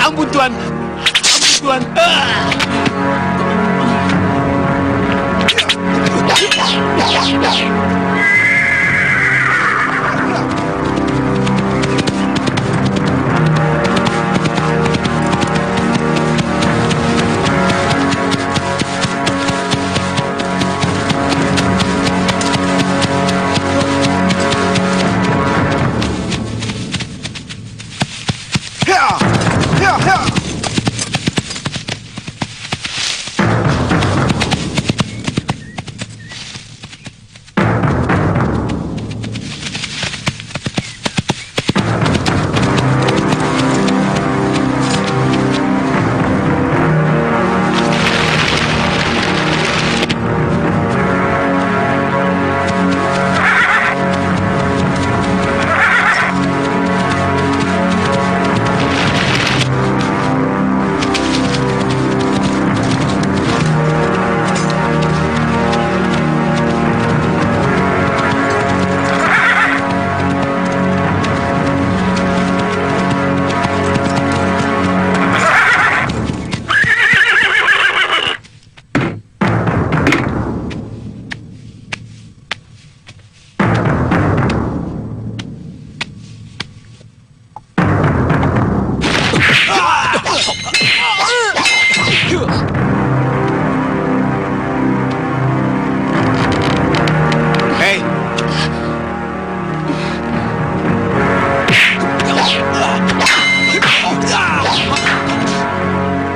Ampun, Tuan. Ampun, Tuan.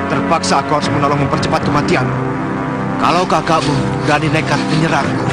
Terpaksa aku harus menolong mempercepat kematianmu. Kalau kakakmu berani nekat menyerangku.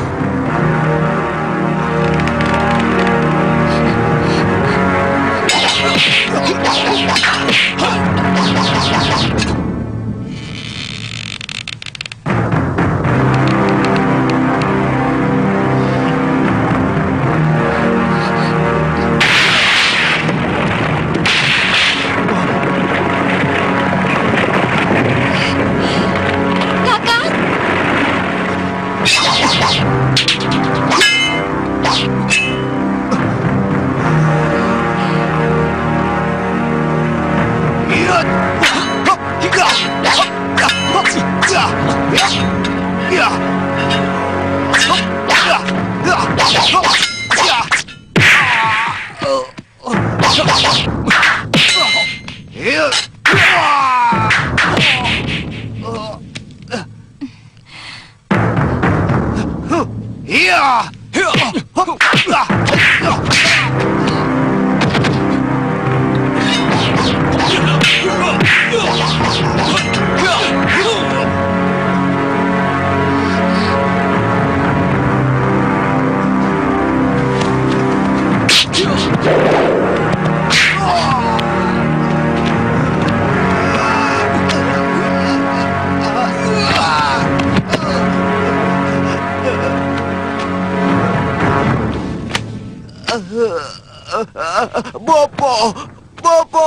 Bopo!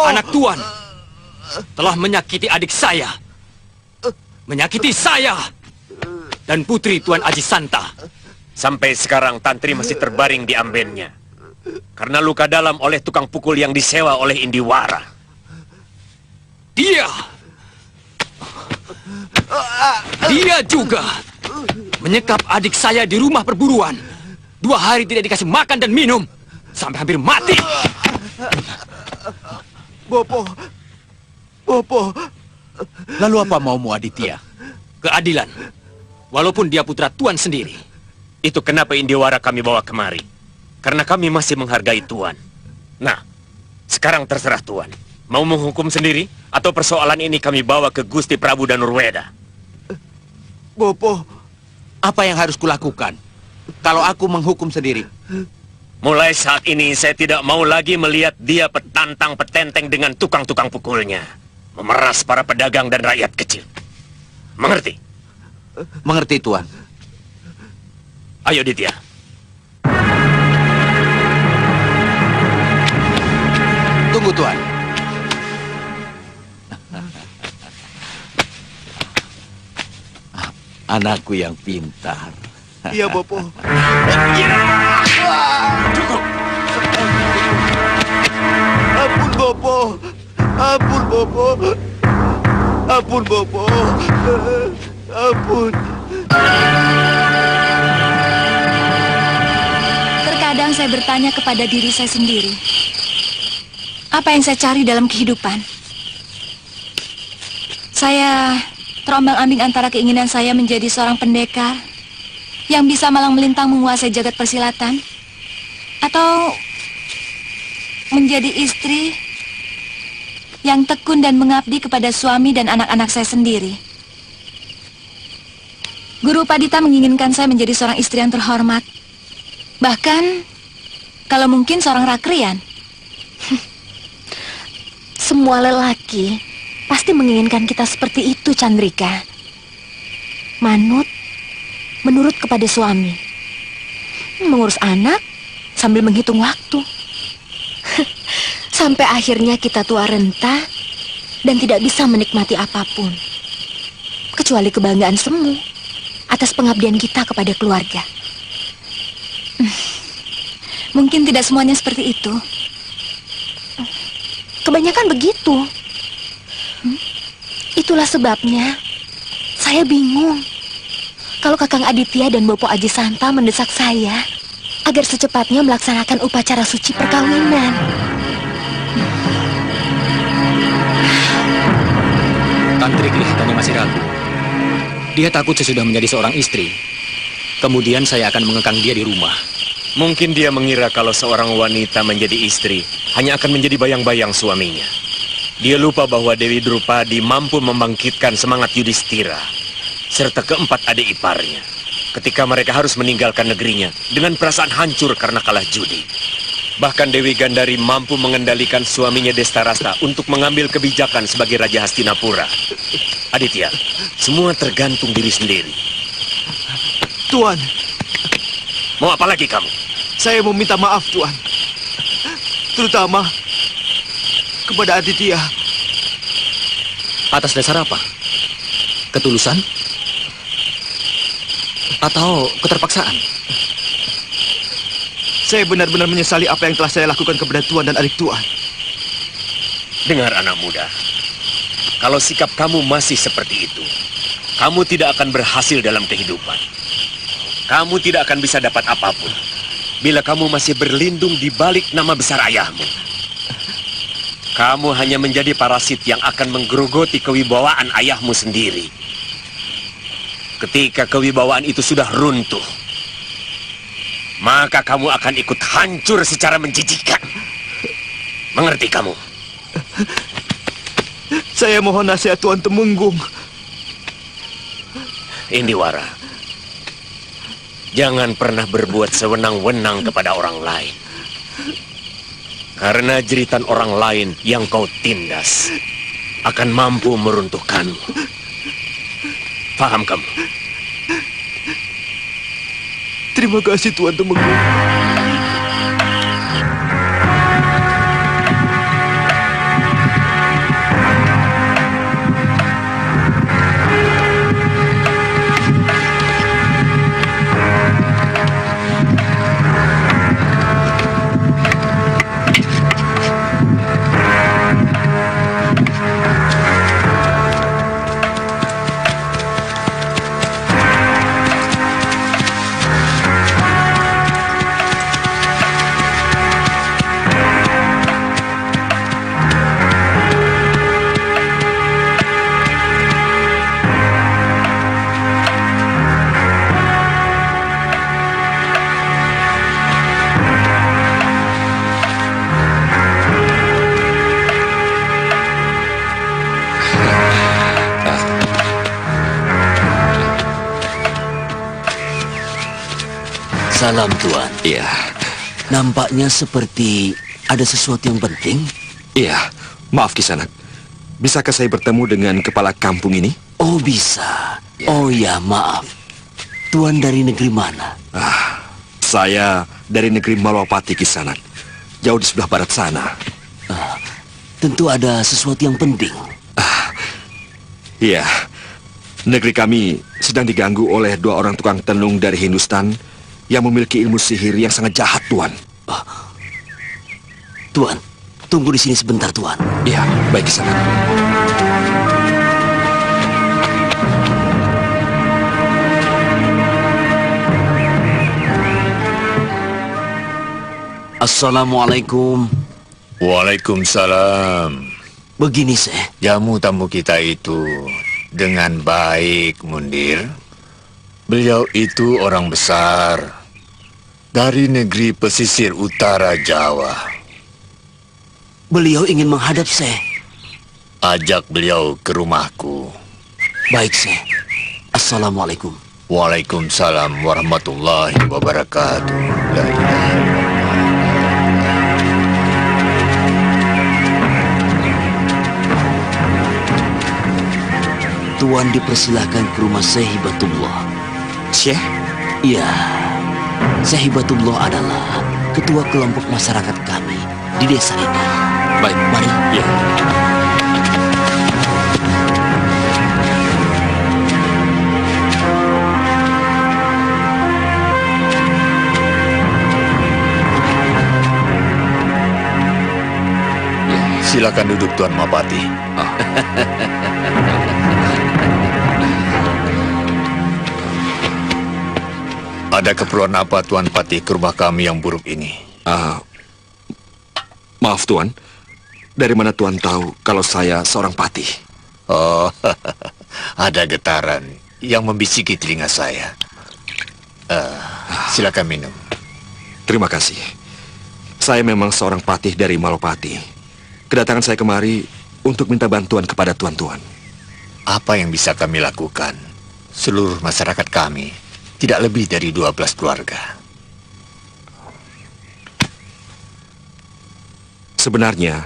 Anak Tuan telah menyakiti adik saya, menyakiti saya dan putri Tuan Aji Santa. Sampai sekarang Tantri masih terbaring di ambennya karena luka dalam oleh tukang pukul yang disewa oleh Indiwara. Dia juga menyekap adik saya di rumah perburuan. 2 hari tidak dikasih makan dan minum sampai hampir mati. Bopo. Lalu apa maumu, Aditya? Keadilan, walaupun dia putra Tuan sendiri. Itu kenapa Indiwara kami bawa kemari. Karena kami masih menghargai Tuan. Nah, sekarang terserah Tuan. Mau menghukum sendiri atau persoalan ini kami bawa ke Gusti Prabu Danurweda? Bopo, apa yang harus kulakukan kalau aku menghukum sendiri? Mulai saat ini saya tidak mau lagi melihat dia petantang petenteng dengan tukang-tukang pukulnya. Memeras para pedagang dan rakyat kecil. Mengerti? Mengerti, Tuan. Ayo, Ditya. Tunggu, Tuan. Anakku yang pintar. Iya, Bopo. Cukup. Ampun, Bopo. Ampun, Bopo. Ampun, Bopo. Ampun. Terkadang saya bertanya kepada diri saya sendiri, apa yang saya cari dalam kehidupan? Saya terombang-ambing antara keinginan saya menjadi seorang pendekar yang bisa malang melintang menguasai jagat persilatan, atau menjadi istri yang tekun dan mengabdi kepada suami dan anak-anak saya sendiri. Guru Padita menginginkan saya menjadi seorang istri yang terhormat, bahkan kalau mungkin seorang rakrian. Semua lelaki pasti menginginkan kita seperti itu, Chandrika. Manut, menurut kepada suami, mengurus anak sambil menghitung waktu. Sampai akhirnya kita tua renta dan tidak bisa menikmati apapun, kecuali kebanggaan semu atas pengabdian kita kepada keluarga. Mungkin tidak semuanya seperti itu. Kebanyakan begitu. Itulah sebabnya saya bingung kalau Kakang Aditya dan Bopo Aji Santa mendesak saya agar secepatnya melaksanakan upacara suci perkawinan. Tantri kelihatannya masih ragu. Dia takut sesudah menjadi seorang istri, kemudian saya akan mengekang dia di rumah. Mungkin dia mengira kalau seorang wanita menjadi istri hanya akan menjadi bayang-bayang suaminya. Dia lupa bahwa Dewi Drupadi mampu membangkitkan semangat Yudhistira serta keempat adik iparnya ketika mereka harus meninggalkan negerinya dengan perasaan hancur karena kalah judi. Bahkan Dewi Gandari mampu mengendalikan suaminya Destarasta untuk mengambil kebijakan sebagai Raja Hastinapura. Aditya, semua tergantung diri sendiri. Tuan, Mau apa lagi kamu? saya mau minta maaf, Tuan. Terutama kepada Aditya. Atas dasar apa? Ketulusan? Atau keterpaksaan? Saya benar-benar menyesali apa yang telah saya lakukan kepada Tuan dan adik Tuan. Dengar anak muda, kalau sikap kamu masih seperti itu, kamu tidak akan berhasil dalam kehidupan. Kamu tidak akan bisa dapat apapun bila kamu masih berlindung di balik nama besar ayahmu. Kamu hanya menjadi parasit yang akan menggerogoti kewibawaan ayahmu sendiri. Ketika kewibawaan itu sudah runtuh, maka kamu akan ikut hancur secara menjijikan. Mengerti kamu? Saya mohon nasihat Tuan Temenggung. Indiwara, jangan pernah berbuat sewenang-wenang kepada orang lain. Karena jeritan orang lain yang kau tindas akan mampu meruntuhkanmu. Paham kamu? Terima kasih Tuan Temenggung. Salam Tuan. Iya, Nampaknya seperti ada sesuatu yang penting. iya. Maaf Kisanak. Bisakah saya bertemu dengan kepala kampung ini? Oh bisa. Oh ya maaf. Tuan dari negeri mana? Saya dari negeri Malwapati Kisanak. Jauh di sebelah barat sana. Tentu ada sesuatu yang penting. Iya. Negeri kami sedang diganggu oleh dua orang tukang tenung dari Hindustan yang memiliki ilmu sihir yang sangat jahat, Tuan. Tuan, Tunggu di sini sebentar, Tuan. Iya, baik Kisanak. Assalamualaikum. Waalaikumsalam. Begini, Syekh. Jamu tamu kita itu dengan baik, Mundir. Beliau itu orang besar dari negeri pesisir utara Jawa. Beliau ingin menghadap Syekh. Ajak beliau ke rumahku. Baik, Syekh. Assalamualaikum. Waalaikumsalam warahmatullahi wabarakatuh. La ilaha illallah. Tuan dipersilahkan ke rumah Syekh Hibatullah. Syekh? Iya, Syekh Hibatullah adalah ketua kelompok masyarakat kami di desa ini. Baik, Mari. ya. Silakan duduk Tuan Mapati. Ada keperluan apa Tuan Pati ke rumah kami yang buruk ini? Maaf Tuan, dari mana Tuan tahu kalau saya seorang patih? Oh, ada getaran yang membisiki telinga saya. Silakan minum. Terima kasih. Saya memang seorang patih dari Malopati. Kedatangan saya kemari untuk minta bantuan kepada tuan-tuan. Apa yang bisa kami lakukan? Seluruh masyarakat kami tidak lebih dari 12 keluarga. Sebenarnya,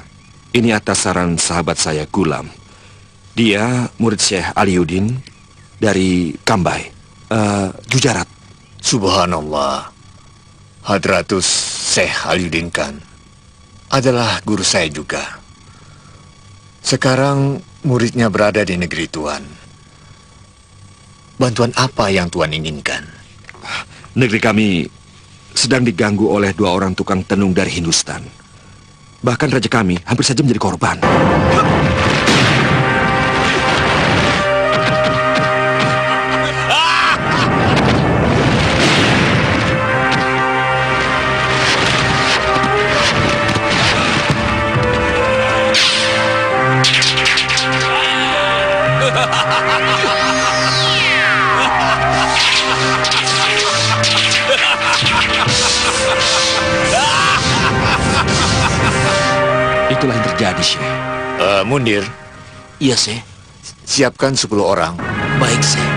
ini atas saran sahabat saya Gulam. Dia murid Syekh Aliuddin dari Kambai, Gujarat. Subhanallah. Hadratus Syekh Aliuddin Khan adalah guru saya juga. Sekarang muridnya berada di negeri Tuan. Bantuan apa yang Tuan inginkan? Negeri kami sedang diganggu oleh 2 orang tukang tenung dari Hindustan. Bahkan raja kami hampir saja menjadi korban. Itulah yang terjadi, Syekh. Mundir, Iya, Syekh. siapkan 10 orang. Baik, Syekh.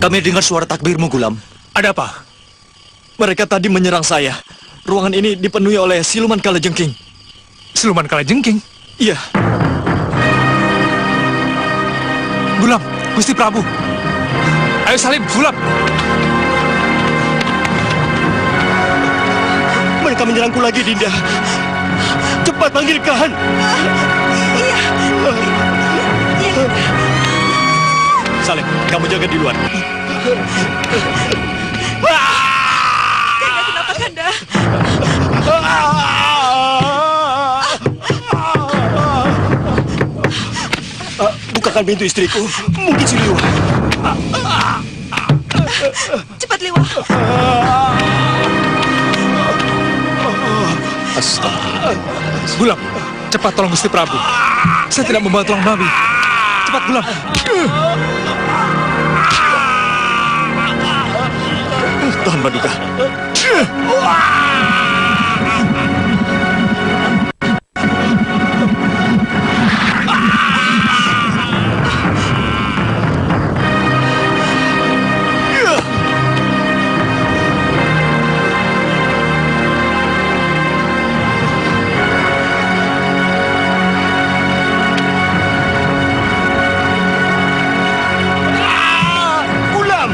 Kami dengar suara takbirmu, Gulam. Ada apa? Mereka tadi menyerang saya. Ruangan ini dipenuhi oleh siluman kalajengking. Siluman kalajengking? Iya. Gulam, Gusti Prabu. Ayo Salim, sulap. Mereka menyerangku lagi, Dinda. Cepat panggilkan. Iya. Salim, kamu jaga di luar. Kenapa, Kanda? Bukakan pintu, istriku. Mungkin si Liwa. Cepat, Liwa. Astaga. Gulam, cepat tolong Gusti Prabu. Saya tidak membawa tulang babi. Cepat, Gulam. Tahan, Paduka. Gulam,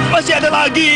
masih ada lagi.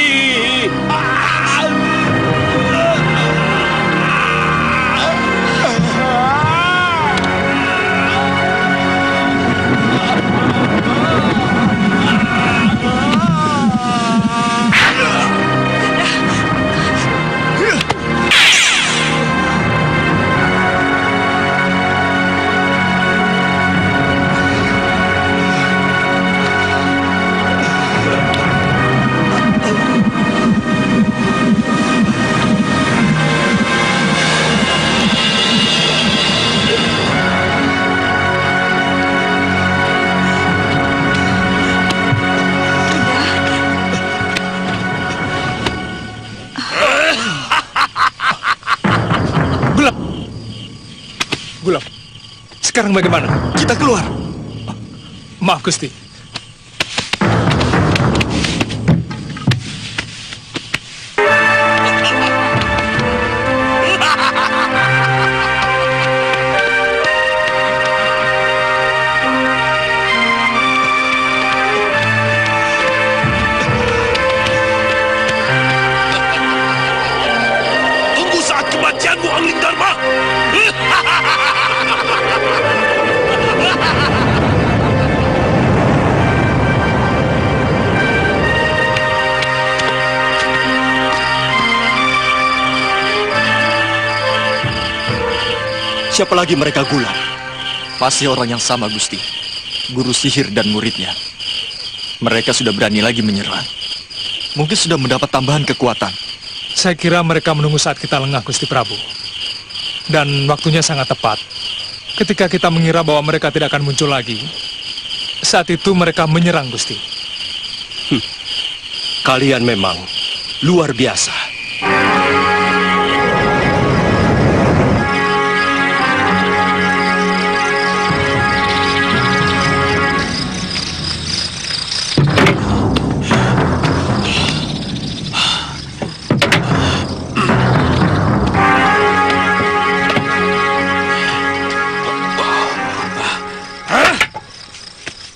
Gulam, sekarang bagaimana? Kita keluar. Maaf, Gusti. Tunggu saat kematianmu, Angling Dharma. Siapa lagi mereka, Gulam? Pasti orang yang sama, Gusti. Guru sihir dan muridnya. Mereka sudah berani lagi menyerang. Mungkin sudah mendapat tambahan kekuatan. Saya kira mereka menunggu saat kita lengah, Gusti Prabu. Dan waktunya sangat tepat. Ketika kita mengira bahwa mereka tidak akan muncul lagi, saat itu mereka menyerang, Gusti. Kalian memang luar biasa.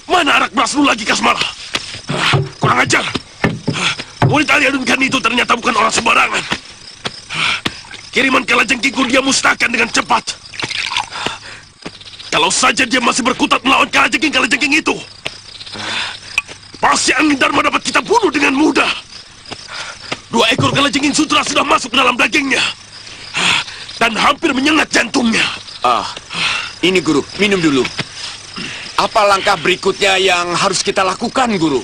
Mana arak berasmu lagi, Kasmala? Kurang ajar. Wanita Aliadunkan itu ternyata bukan orang sembarangan. Kiriman kalajengkingku dia musnahkan dengan cepat. Kalau saja dia masih berkutat melawan kalajengking itu, pasti Angling Dharma dapat kita bunuh dengan mudah. 2 ekor kalajengking sutra sudah masuk ke dalam dagingnya dan hampir menyengat jantungnya. Ini Guru, minum dulu. Apa langkah berikutnya yang harus kita lakukan, Guru?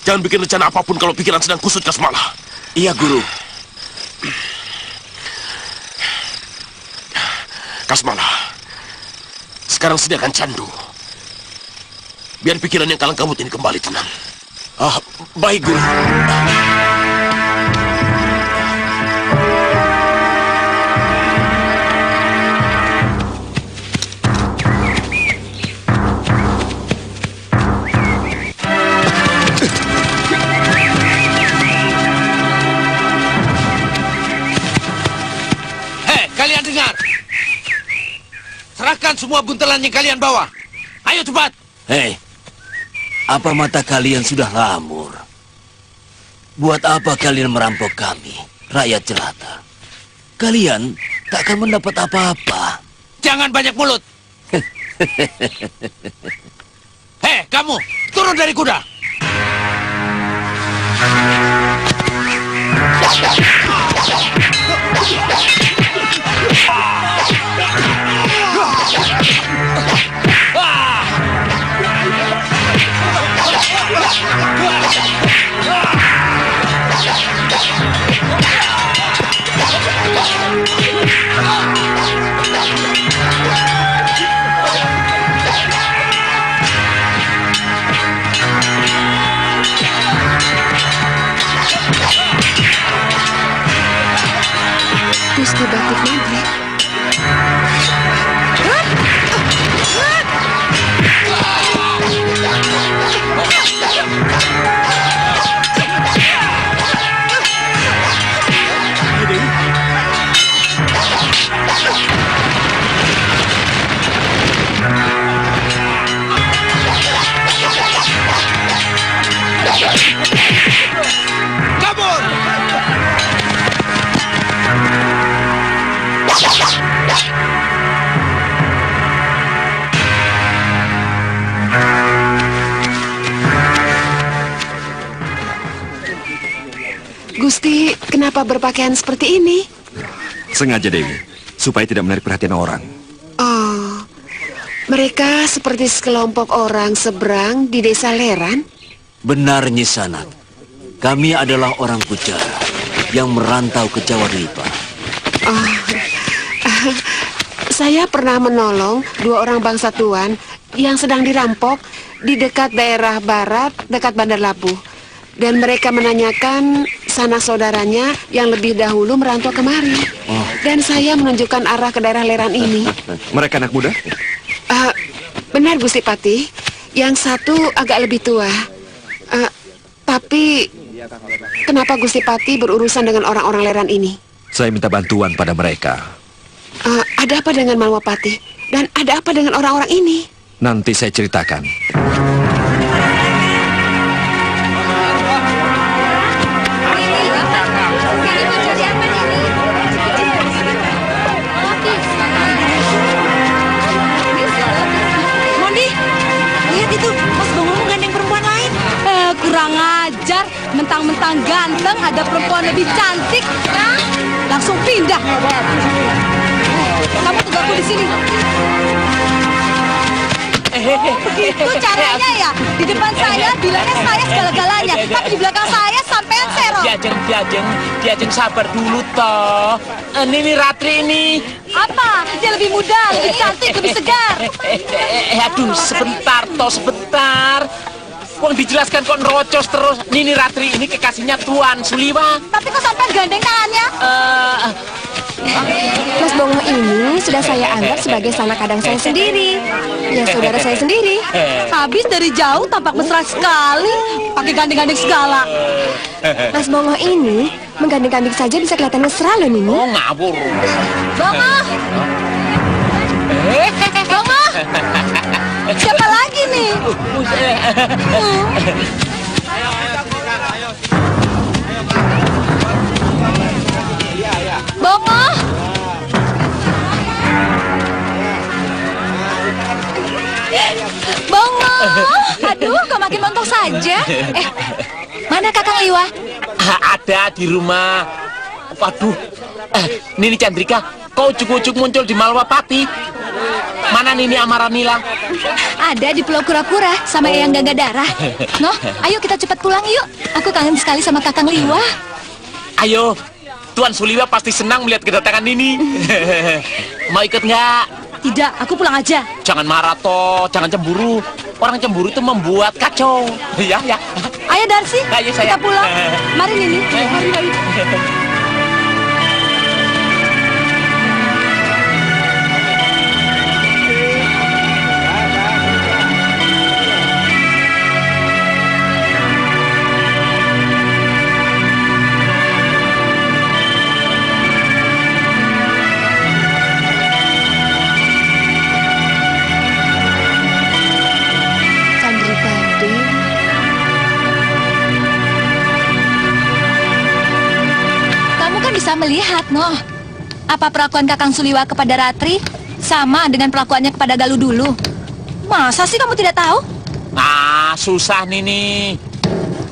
Jangan bikin rencana apapun kalau pikiran sedang kusut, Kasmala. Iya, Guru. Kasmala, sekarang sediakan candu. Biar pikiran yang kalang kabut ini kembali tenang. Baik, Guru. Serahkan semua buntelan yang kalian bawa. Ayo cepat. Hei, apa mata kalian sudah lamur? Buat apa kalian merampok kami, rakyat jelata? Kalian tak akan mendapat apa-apa. Jangan banyak mulut. Hei, kamu, turun dari kuda. Gusti Batik Maghrib. Kabur! Gusti, kenapa berpakaian seperti ini? Sengaja, Dewi, supaya tidak menarik perhatian orang. Oh, mereka seperti sekelompok orang seberang di desa Leran? Benar, Nyi Sanak. Kami adalah orang Kucara yang merantau ke Jawa Ripa. Oh, saya pernah menolong 2 orang bangsa Tuan yang sedang dirampok di dekat daerah barat, dekat Bandar Labuh. Dan mereka menanyakan sanak saudaranya yang lebih dahulu merantau kemari. Dan saya menunjukkan arah ke daerah Leran ini. Mereka anak muda? Benar, Gusti Patih. Yang satu agak lebih tua. Tapi kenapa Gusti Patih berurusan dengan orang-orang Leran ini? Saya minta bantuan pada mereka. Ada apa dengan Malwapati? Dan ada apa dengan orang-orang ini? Nanti saya ceritakan. Mondi, lihat itu, Mas Bongo menggandeng perempuan lain. Kurang ajar, mentang-mentang ganteng, ada perempuan lebih cantik. Langsung pindah. Kamu tunggu aku di sini. Begitu caranya ya. Di depan saya bilangnya saya segala-galanya, tapi di belakang saya sampean serong. Diajeng sabar dulu toh. Nini Ratri ini. Apa? Dia lebih muda, lebih cantik, lebih segar. Aduh, sebentar. Wong dijelaskan kok nerocos terus. Nini Ratri ini kekasihnya Tuan Suliwa. Tapi kok sampean gandeng tangannya? Mas Bongo ini sudah saya anggap sebagai sanak kadang saya sendiri. Ya, saudara saya sendiri. Habis dari jauh tampak mesra sekali, pakai gandeng-gandeng segala. Mas Bongo ini menggandeng kambing saja bisa kelihatan mesra loh, Nini. Oh, ngawur. Bongo! Bongo! Siapa lagi nih? Bongo! Bongo! Aduh, kok makin montok saja? Mana Kakang Liwa? Ada di rumah. Waduh, Nini Chandrika, kau ujuk-ujuk muncul di Malwapati. Mana Nini Amaranila? Ada di Pulau Kura-Kura sama Eyang Gangga Darah. Noh, ayo kita cepat pulang yuk. Aku kangen sekali sama Kakang Liwa. Ayo, Tuan Suliwa pasti senang melihat kedatangan Nini. Mau ikut nggak? Tidak, aku pulang aja. Jangan marah toh, jangan cemburu. Orang cemburu itu membuat kacau. Ya. Ayo Darsi, Ayo, kita pulang. Mari Nini. Mari. bisa melihat, Ngoh. Apa perlakuan Kakang Suliwa kepada Ratri sama dengan perlakuannya kepada Galuh dulu? Masa sih kamu tidak tahu? Ah, susah Nini.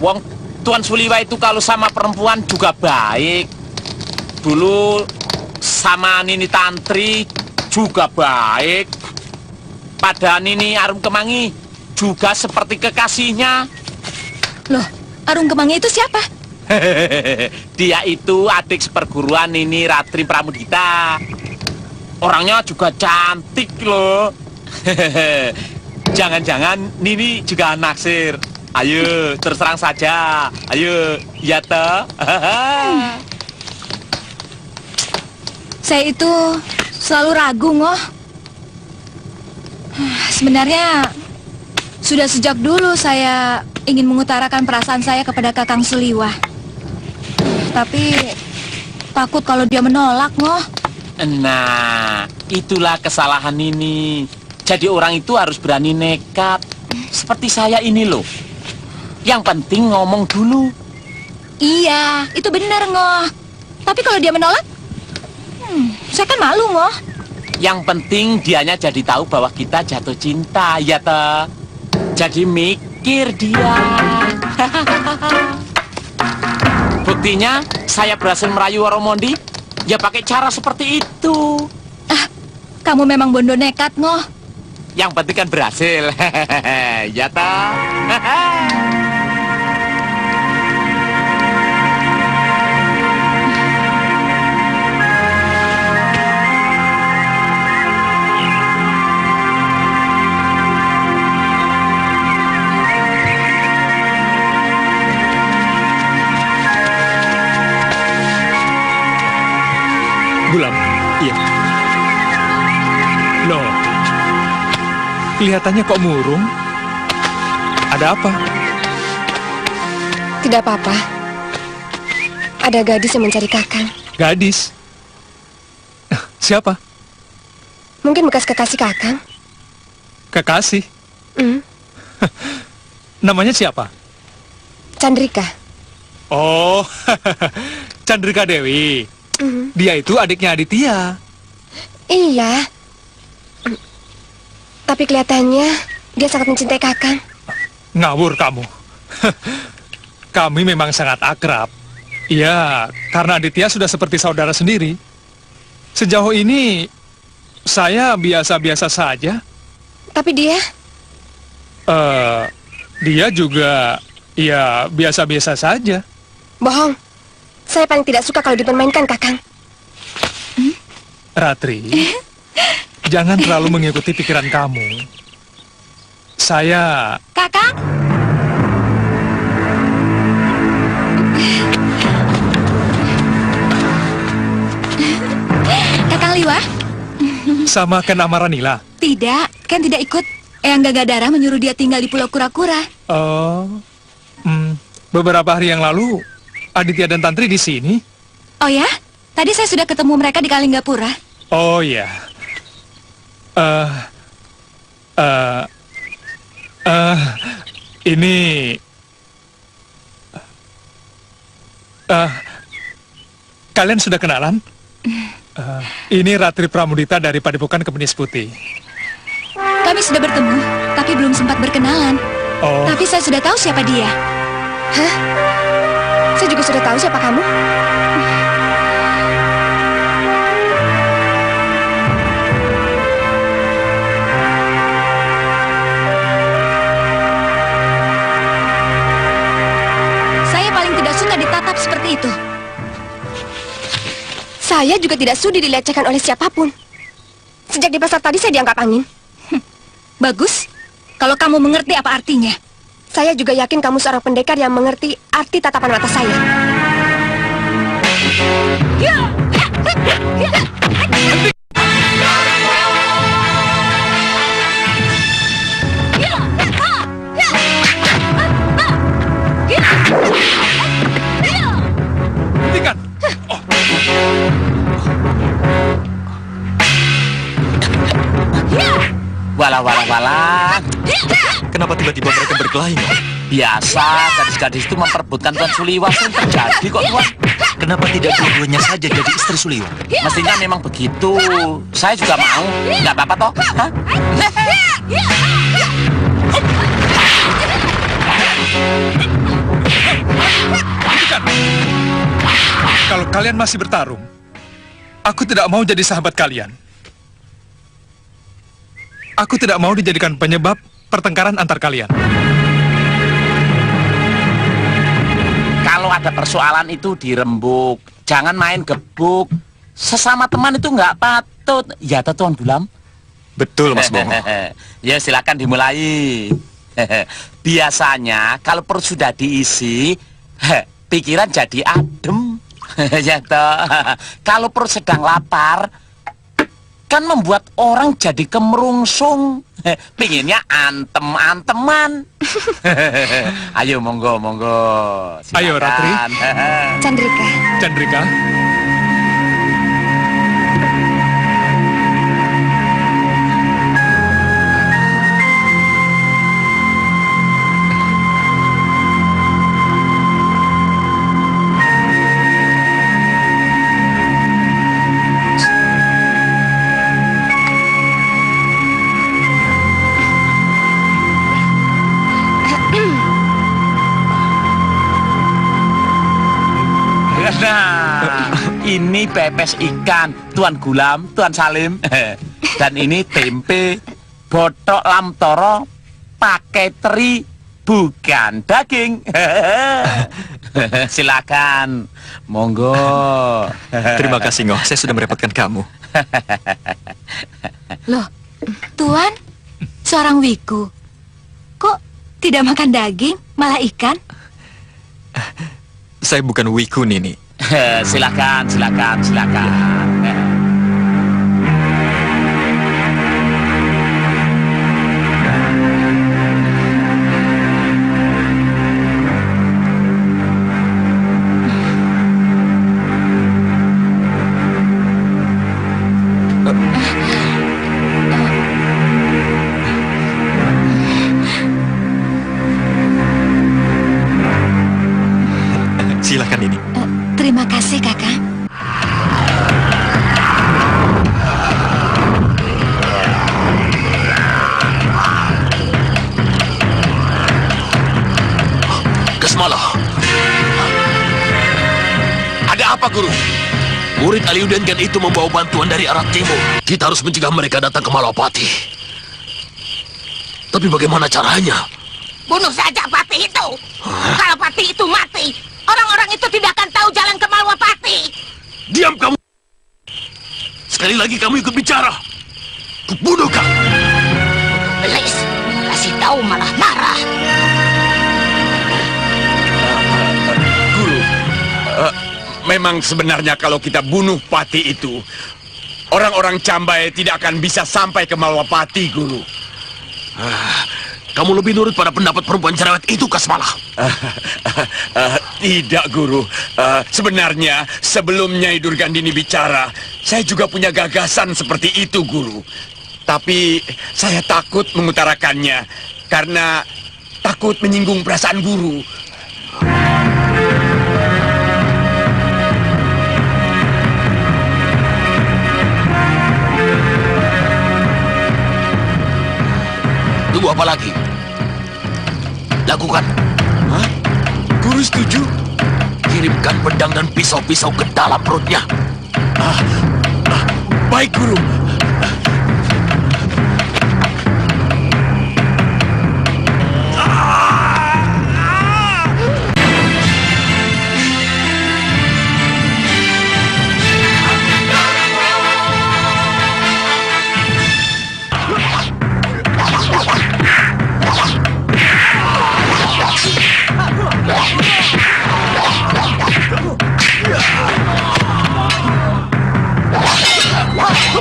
Wong Tuan Suliwa itu kalau sama perempuan juga baik. Dulu sama Nini Tantri juga baik. Pada Nini Arum Kemangi juga seperti kekasihnya. Loh, Arum Kemangi itu siapa? Dia itu adik seperguruan Nini Ratri Pramudita. Orangnya juga cantik loh. Jangan-jangan Nini juga naksir. Ayo, terserang saja. Ayo, ya toh. Saya itu selalu ragu, Ngoh. Sebenarnya sudah sejak dulu saya ingin mengutarakan perasaan saya kepada Kakang Suliwa. Tapi takut kalau dia menolak, Ngoh. Nah, itulah kesalahan Nini. Jadi orang itu harus berani nekat. Seperti saya ini loh. Yang penting ngomong dulu. Iya, itu benar, Ngoh. Tapi kalau dia menolak, saya kan malu, Ngoh. Yang penting dianya jadi tahu bahwa kita jatuh cinta, ya toh. Jadi mikir dia. Buktinya saya berhasil merayu Woromondi, ya pakai cara seperti itu. Kamu memang bondo nekat, Ngoh. Yang penting kan berhasil. Ya toh. Gulam, iya. Loh, kelihatannya kok murung. Ada apa? Tidak apa-apa. Ada gadis yang mencari Kakang. Gadis? Siapa? Mungkin bekas kekasih Kakang. Kekasih? Hmm, Namanya siapa? Chandrika. Oh, Chandrika Dewi. Dia itu adiknya Aditya. Iya. Tapi kelihatannya dia sangat mencintai Kakang. Ngawur kamu. Kami memang sangat akrab. Ya, karena Aditya sudah seperti saudara sendiri. Sejauh ini, saya biasa-biasa saja. Tapi dia? Dia juga, ya biasa-biasa saja. Bohong. Saya paling tidak suka kalau dipermainkan, Kakang. Ratri, jangan terlalu mengikuti pikiran kamu. Saya... Kakang? Kakang Liwa? Sama Ken Amaranila? Tidak, Ken tidak ikut. Eyang Gagadara menyuruh dia tinggal di Pulau Kura-Kura. Oh, beberapa hari yang lalu, Aditya dan Tantri di sini. Oh ya? Tadi saya sudah ketemu mereka di Kalinggapura. Oh ya. Ini... kalian sudah kenalan? Ini Ratri Pramudita dari Padepokan Kepenis Putih. Kami sudah bertemu, tapi belum sempat berkenalan. Oh. Tapi saya sudah tahu siapa dia. Hah? Saya juga sudah tahu siapa kamu. Saya paling tidak suka ditatap seperti itu. Saya juga tidak sudi dilecehkan oleh siapapun. Sejak di pasar tadi saya dianggap angin. Bagus, kalau kamu mengerti apa artinya. Saya juga yakin kamu seorang pendekar yang mengerti arti tatapan mata saya. Hentikan! Walah. Kenapa tiba-tiba mereka berkelahi? Biasa, gadis-gadis itu memperebutkan Tuan Suliwa. Sering terjadi kok, Tuan. Kenapa tidak dua-duanya saja jadi istri Suliwa? Mestinya memang begitu. Saya juga mau. Nggak apa-apa toh? Hah? Hentikan! Kalau kalian masih bertarung, aku tidak mau jadi sahabat kalian. Aku tidak mau dijadikan penyebab pertengkaran antar kalian. Kalau ada persoalan itu dirembuk. Jangan main gebuk. Sesama teman itu nggak patut. Ya, toh, Tuan Gulam? Betul, Mas Bongo. Ya, silakan dimulai. Biasanya kalau perut sudah diisi, pikiran jadi adem. Ya toh. Kalau perut sedang lapar, kan membuat orang jadi kemerungsung. Pinginnya antem-anteman. Ayo, monggo. Silakan. Ayo, Ratri. Chandrika. Nah, ini pepes ikan, Tuan Gulam, Tuan Salim. Dan ini tempe, botok lamtoro, pakai teri, bukan daging. Silakan, monggo. Terima kasih, Ngoh. Saya sudah merepotkan kamu. Loh, Tuan, seorang Wiku. Kok tidak makan daging, malah ikan? Saya bukan Wiku, Nini. Silakan. Silakan, Nini. Terima kasih, Kakak. Kesmala. Ada apa, Guru? Murid Aliudengan itu membawa bantuan dari arah timur. Kita harus mencegah mereka datang ke Malapati. Tapi bagaimana caranya? Bunuh saja Pati itu. Kalau Pati itu mati, orang-orang itu tidak akan tahu jalan ke Malwapati. Diam kamu! Sekali lagi kamu ikut bicara. Kubunuh kamu! Belis, kasih tahu malah marah. Guru, memang sebenarnya kalau kita bunuh Pati itu, orang-orang Cambai tidak akan bisa sampai ke Malwapati, Guru. Kamu lebih nurut pada pendapat perempuan cerewet itu, Kasmala. Tidak, Guru. Sebenarnya, sebelum Nyai Durgandini bicara, saya juga punya gagasan seperti itu, Guru. Tapi, saya takut mengutarakannya, karena takut menyinggung perasaan Guru. Tunggu apa lagi? Lakukan. Hah? Guru setuju? Kirimkan pedang dan pisau-pisau ke dalam perutnya. Baik, Guru.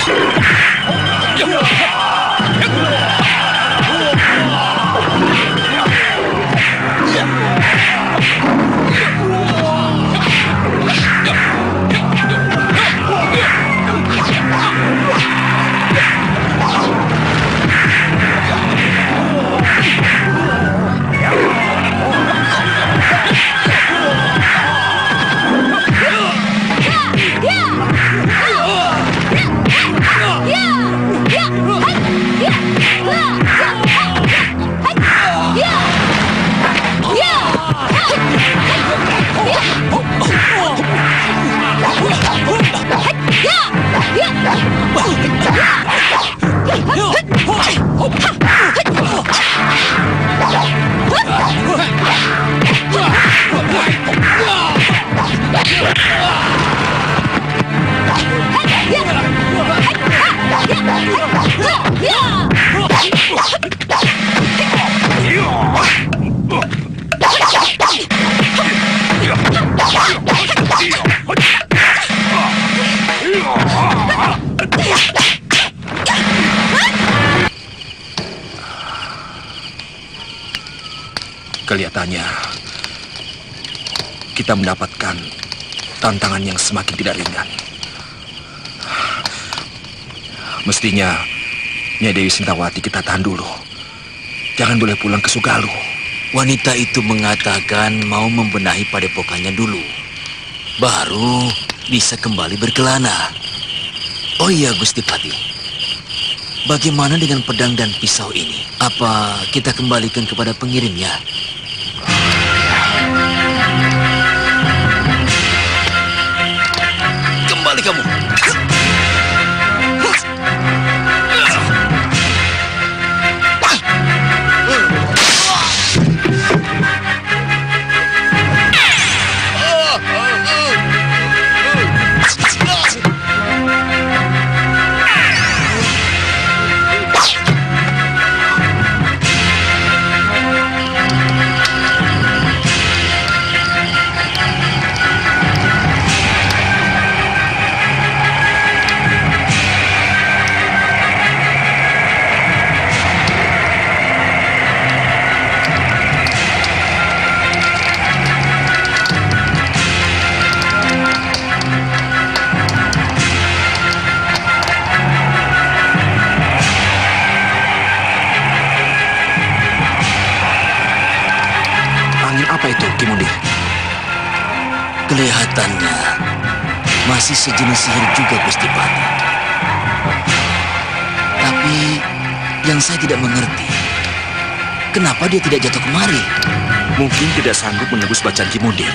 Yeah! Kelihatannya kita mendapatkan tantangan yang semakin tidak ringan. Mestinya Nyai Dewi Sintawati kita tahan dulu. Jangan boleh pulang ke Sugalu. Wanita itu mengatakan mau membenahi padepokannya dulu. Baru bisa kembali berkelana. Oh iya Gusti Patih. Bagaimana dengan pedang dan pisau ini? Apa kita kembalikan kepada pengirimnya? Kembali kamu. Kelihatannya masih sejenis sihir juga Gusti Patih. Tapi yang saya tidak mengerti, kenapa dia tidak jatuh kemari? Mungkin tidak sanggup menebus bacaan Ki Mundir.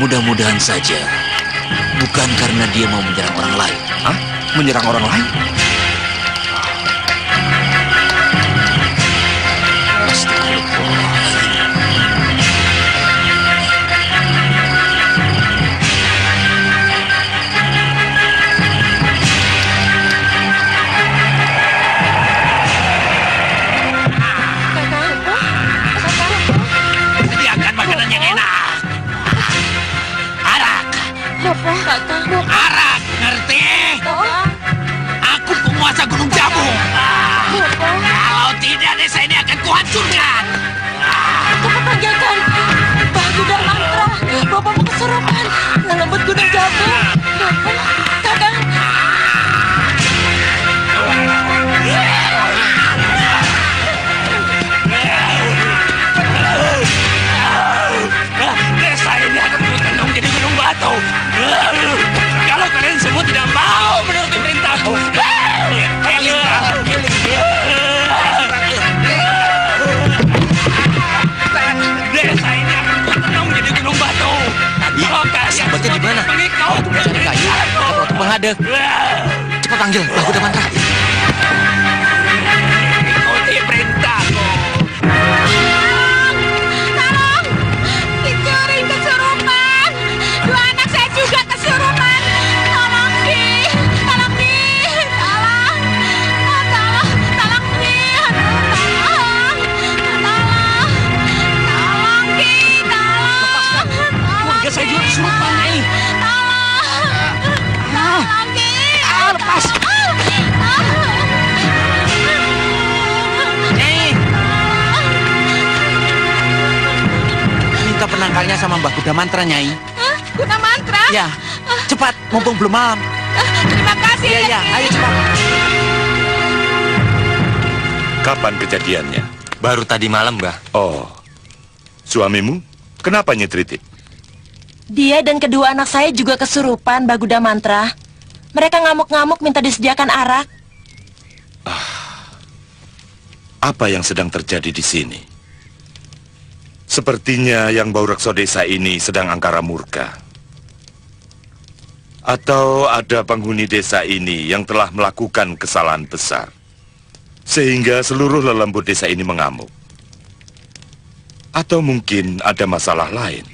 Mudah-mudahan saja bukan karena dia mau menyerang orang lain. Hah? Menyerang orang lain? Arak, ngerti? Aku penguasa Gunung Jabung. Kalau tidak, desa ini akan kuhancurkan. Cepat panggilkan Bagu dan Mantra. Bapakmu kesurupan. Lembut Gunung Jabung. Kakang. Desa ini akan berkendung jadi gunung batu. Kalau kalian semua tidak mau menuruti perintahku, desa ini akan berkendung jadi gunung batu. Sahabatnya di mana? Waktu mencari kayu atau waktu menghadap? Cepat panggil Bagu dan Mantra. Ikuti perintahku. Saya juga kesurupan, Nyai. Lepas. Nyai. Minta penangkalnya sama Mbah Kuda Mantra, Nyai. Kuda Mantra? Ya, cepat, mumpung belum malam. Terima kasih. Iya, ayo cepat. Kapan kejadiannya? Baru tadi malam, Mbah. Oh, suamimu? Kenapa nyetritip? Dia dan kedua anak saya juga kesurupan, Baguda Mantra. Mereka ngamuk-ngamuk minta disediakan arak. Apa yang sedang terjadi di sini? Sepertinya yang Baurekso desa ini sedang angkara murka. Atau ada penghuni desa ini yang telah melakukan kesalahan besar, sehingga seluruh lelembut desa ini mengamuk. Atau mungkin ada masalah lain.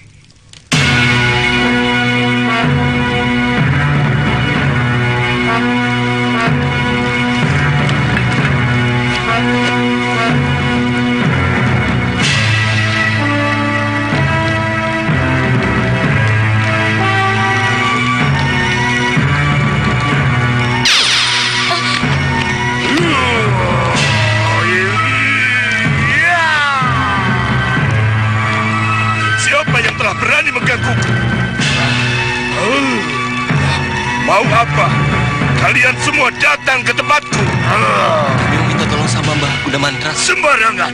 Mau apa? Kalian semua datang ke tempatku. Kami minta tolong sama Mbah Kuda Mantra. Sembarangan.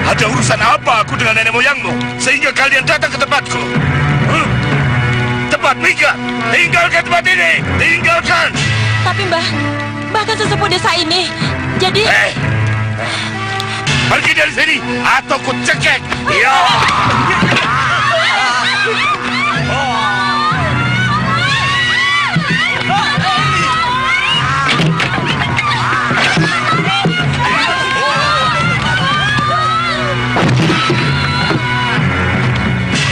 Ada urusan apa aku dengan nenek moyangmu sehingga kalian datang ke tempatku? Tempat minggat. Tinggalkan tempat ini. Tinggalkan. Tapi Mbah kan sesepuh desa ini. Jadi... Pergi dari sini atau ku cekek. Ya.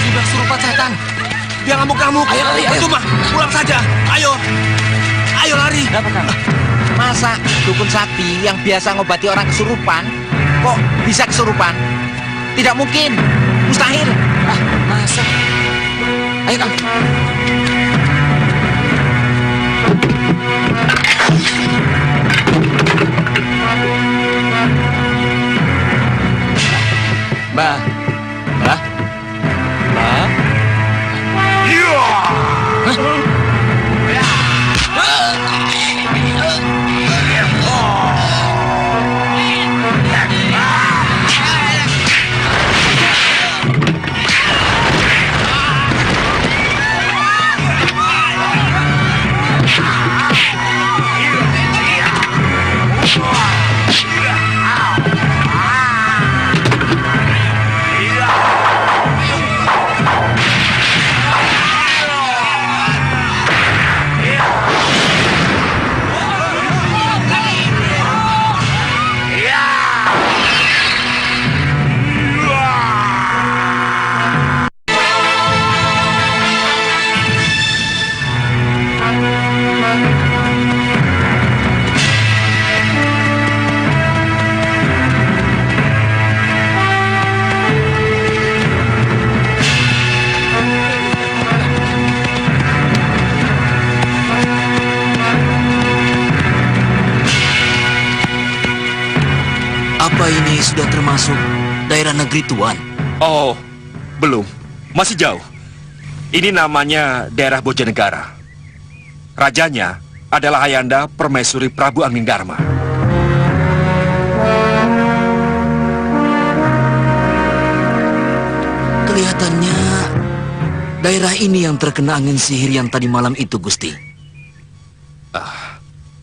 Sudah serupa setan. Dia ngamuk-ngamuk. Ayo lari, Cuma pulang saja. Ayo lari. Masa dukun sapi yang biasa ngobati orang kesurupan kok bisa kesurupan? Tidak mungkin, mustahil. Masa? Ayo Kang. Mbah. Apa ini sudah termasuk daerah negeri Tuan? Oh, belum. Masih jauh. Ini namanya daerah Bojonegara. Rajanya adalah Ayanda Permaisuri Prabu Anggingdarma. Kelihatannya daerah ini yang terkena angin sihir yang tadi malam itu, Gusti.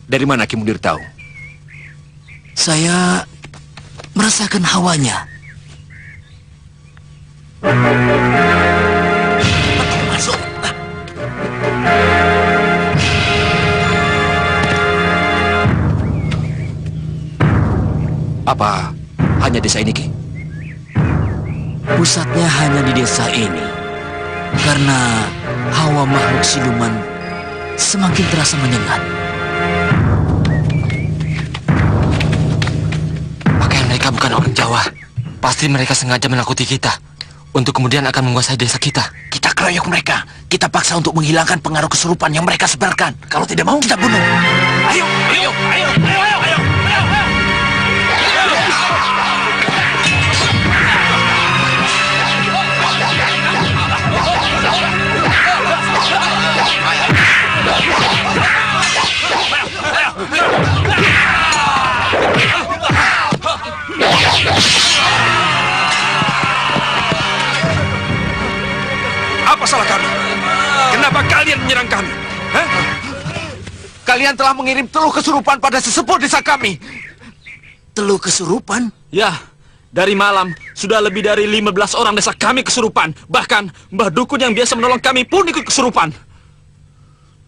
Dari mana Ki Mundir tahu? Saya merasakan hawanya. Masuk. Apa hanya desa ini, Ki? Pusatnya hanya di desa ini. Karena hawa makhluk siluman semakin terasa menyengat. Mereka bukan orang Jawa. Pasti mereka sengaja menakuti kita untuk kemudian akan menguasai desa kita. Kita keroyok mereka. Kita paksa untuk menghilangkan pengaruh kesurupan yang mereka sebarkan. Kalau tidak mau, kita bunuh. Ayo. Apa salah kami? Kenapa kalian menyerang kami? Hah? Kalian telah mengirim teluh kesurupan pada sesepuh desa kami. Teluh kesurupan? Ya, dari malam sudah lebih dari 15 orang desa kami kesurupan. Bahkan Mbah Dukun yang biasa menolong kami pun ikut kesurupan.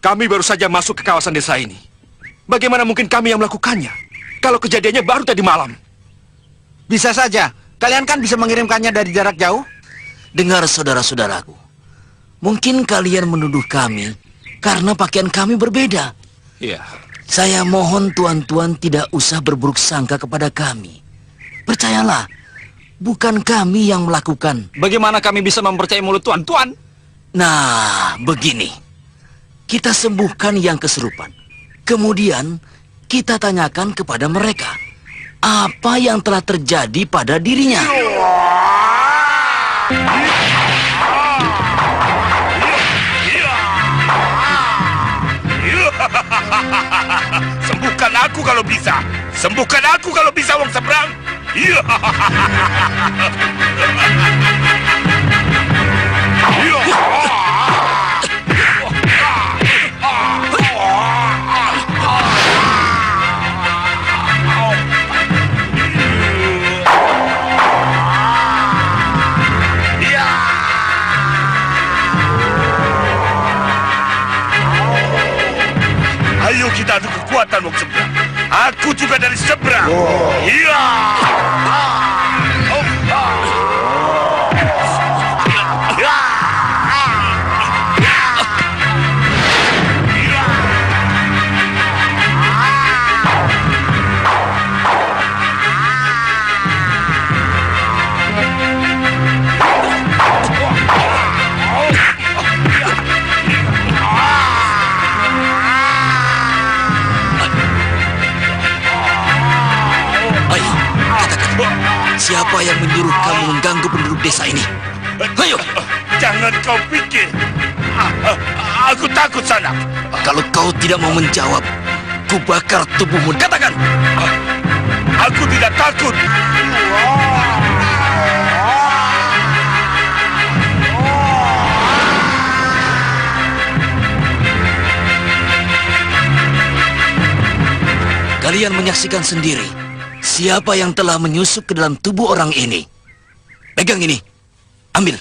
Kami baru saja masuk ke kawasan desa ini. Bagaimana mungkin kami yang melakukannya? Kalau kejadiannya baru tadi malam. Bisa saja. Kalian kan bisa mengirimkannya dari jarak jauh. Dengar saudara-saudaraku. Mungkin kalian menuduh kami karena pakaian kami berbeda. Iya. Saya mohon tuan-tuan tidak usah berburuk sangka kepada kami. Percayalah, bukan kami yang melakukan. Bagaimana kami bisa mempercayai mulut tuan-tuan? Nah, begini. Kita sembuhkan yang kesurupan. Kemudian, kita tanyakan kepada mereka. Apa yang telah terjadi pada dirinya? aku kalau bisa. Sembuhkan aku kalau bisa, wong seberang. Iya. Ayo kita adu kekuatan, wong seberang. Aku juga dari seberang. Iya. Siapa yang menyuruh kamu mengganggu penduduk desa ini? Ayo! Jangan kau pikir. Aku takut, Sanak. Kalau kau tidak mau menjawab, ku bakar tubuhmu. Katakan! Aku tidak takut. Kalian menyaksikan sendiri siapa yang telah menyusup ke dalam tubuh orang ini. Pegang ini. Ambil.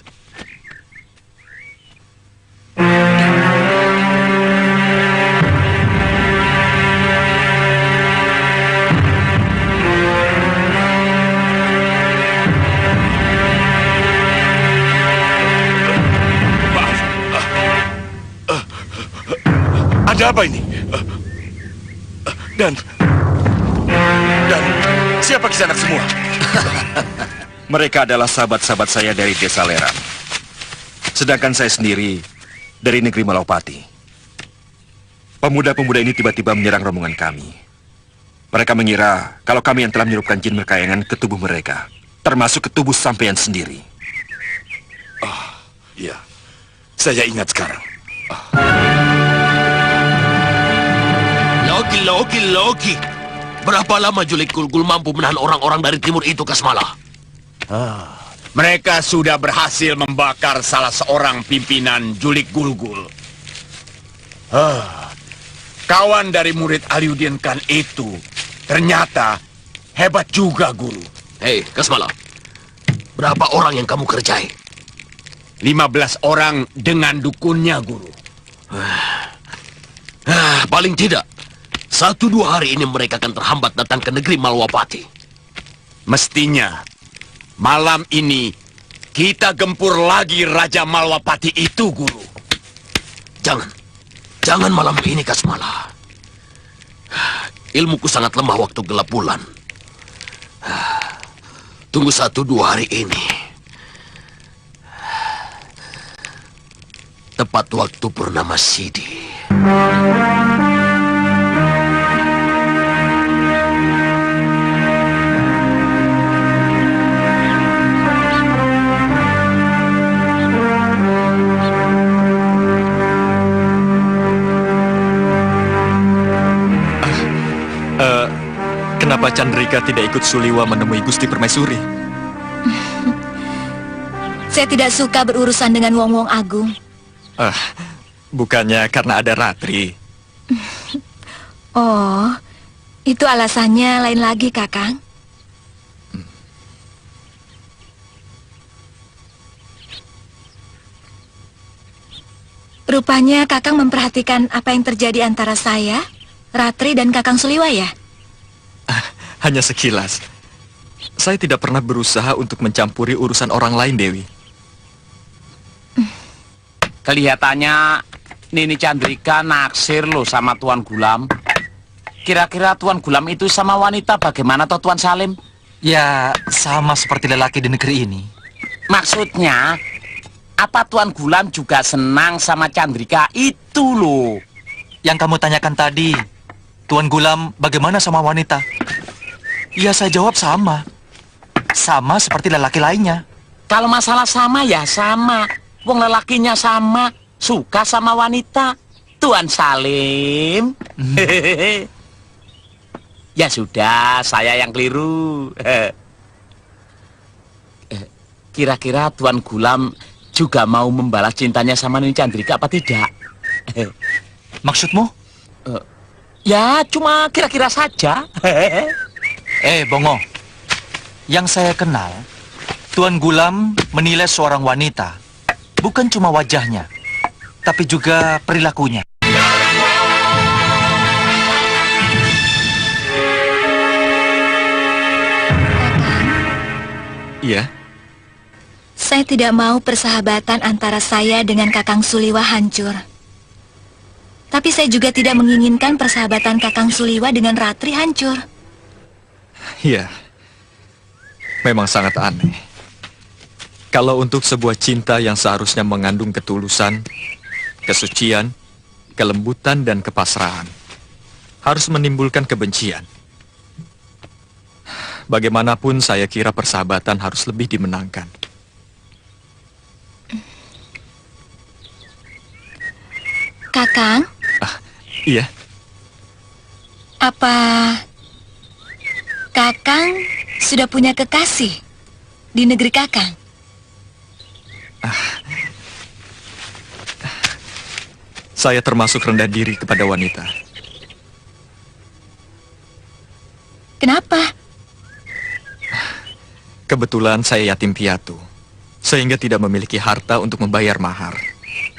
Ada apa ini? Dan siapa kisanak semua? Mereka adalah sahabat-sahabat saya dari desa Leran. Sedangkan saya sendiri dari negeri Malopati. Pemuda-pemuda ini tiba-tiba menyerang rombongan kami. Mereka mengira kalau kami yang telah menyerupkan jin merkayangan ke tubuh mereka, termasuk ke tubuh sampean sendiri. Iya, saya ingat sekarang. Logi. Berapa lama Julik Gulgul mampu menahan orang-orang dari timur itu, Kasmala? Mereka sudah berhasil membakar salah seorang pimpinan Julik Gulgul. Kawan dari murid Aliuddin Khan itu ternyata hebat juga, Guru. Hei, Kasmala. Berapa orang yang kamu kerjai? 15 orang dengan dukunnya, Guru. Paling tidak 1-2 hari ini mereka akan terhambat datang ke negeri Malwapati. Mestinya malam ini kita gempur lagi Raja Malwapati itu, Guru. Jangan malam ini, Kasmala. Ilmuku sangat lemah waktu gelap bulan. Tunggu 1-2 hari ini. Tepat waktu purnama Sidi. Kenapa Chandrika tidak ikut Suliwa menemui Gusti Permaisuri? Saya tidak suka berurusan dengan wong-wong agung. Bukannya karena ada Ratri. Oh, itu alasannya lain lagi, Kakang. Rupanya Kakang memperhatikan apa yang terjadi antara saya, Ratri, dan Kakang Suliwa, ya? Hanya sekilas. Saya tidak pernah berusaha untuk mencampuri urusan orang lain, Dewi. Kelihatannya Nini Chandrika naksir loh sama Tuan Gulam. Kira-kira Tuan Gulam itu sama wanita bagaimana toh Tuan Salim? Ya, sama seperti lelaki di negeri ini. Maksudnya, apa Tuan Gulam juga senang sama Chandrika itu loh? Yang kamu tanyakan tadi, Tuan Gulam bagaimana sama wanita? Ya, saya jawab sama. Sama seperti lelaki lainnya. Kalau masalah sama ya sama. Wong lelakinya sama, suka sama wanita. Tuan Salim. Ya sudah, saya yang keliru. Kira-kira Tuan Gulam juga mau membalas cintanya sama Nini Chandrika apa tidak? Maksudmu? Ya, cuma kira-kira saja. Bongo. Yang saya kenal, Tuan Gulam menilai seorang wanita bukan cuma wajahnya, tapi juga perilakunya. Iya. Saya tidak mau persahabatan antara saya dengan Kakang Suliwa hancur. Tapi saya juga tidak menginginkan persahabatan Kakang Suliwa dengan Ratri hancur. Iya. Memang sangat aneh. Kalau untuk sebuah cinta yang seharusnya mengandung ketulusan, kesucian, kelembutan, dan kepasrahan, harus menimbulkan kebencian. Bagaimanapun saya kira persahabatan harus lebih dimenangkan. Kakang? Iya. Apa Kakang sudah punya kekasih di negeri Kakang? Saya termasuk rendah diri kepada wanita. Kenapa? Kebetulan saya yatim piatu, sehingga tidak memiliki harta untuk membayar mahar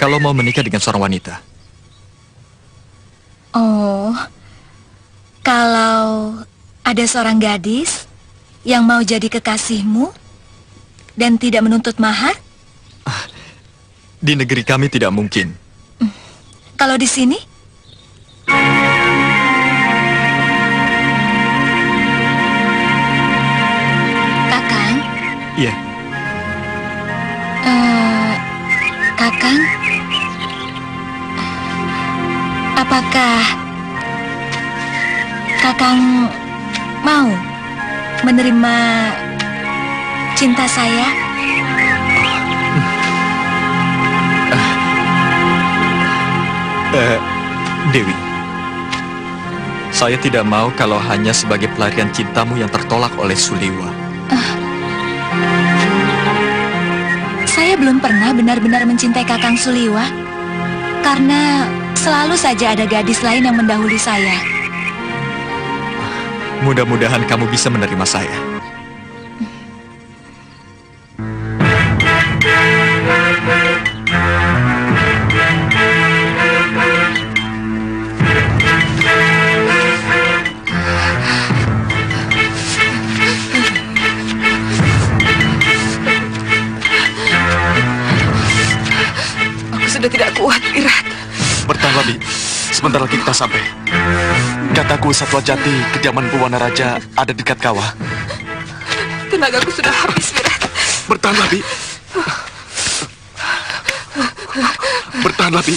kalau mau menikah dengan seorang wanita. Oh, kalau ada seorang gadis yang mau jadi kekasihmu dan tidak menuntut mahar? Di negeri kami tidak mungkin. Kalau di sini? Kakang? Iya. Kakang? Apakah Kakang mau menerima cinta saya? Dewi, saya tidak mau kalau hanya sebagai pelarian cintamu yang tertolak oleh Suliwa. Saya belum pernah benar-benar mencintai Kakang Suliwa, karena selalu saja ada gadis lain yang mendahului saya. Mudah-mudahan kamu bisa menerima saya. Sudah tidak kuat, Irat. Bertahanlah, Bi. Sebentar lagi kita sampai. Kataku Satwa Jati, kediaman Buwana Raja ada di dekat kawah. Tenagaku sudah habis, Irat. Bertahanlah, Bi. Bertahanlah, Bi.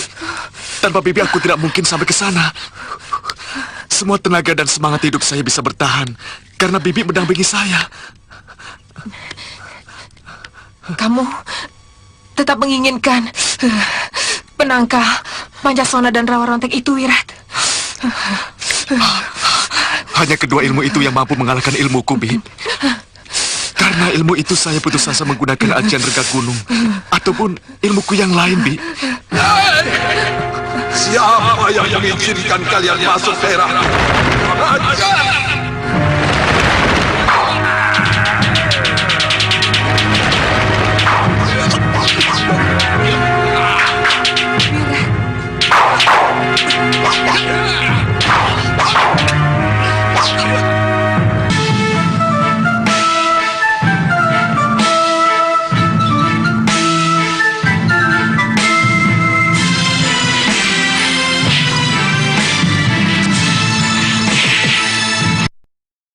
Tanpa Bibi aku tidak mungkin sampai ke sana. Semua tenaga dan semangat hidup saya bisa bertahan karena Bibi mendampingi saya. Kamu tetap menginginkan penangkal Pancasona dan Rawa Rontek itu, Wirat. Hanya kedua ilmu itu yang mampu mengalahkan ilmuku, Bi. Karena ilmu itu saya putus asa menggunakan ajian rega gunung ataupun ilmuku yang lain, Bi. Siapa yang mengizinkan kalian masuk daerah? Ajar!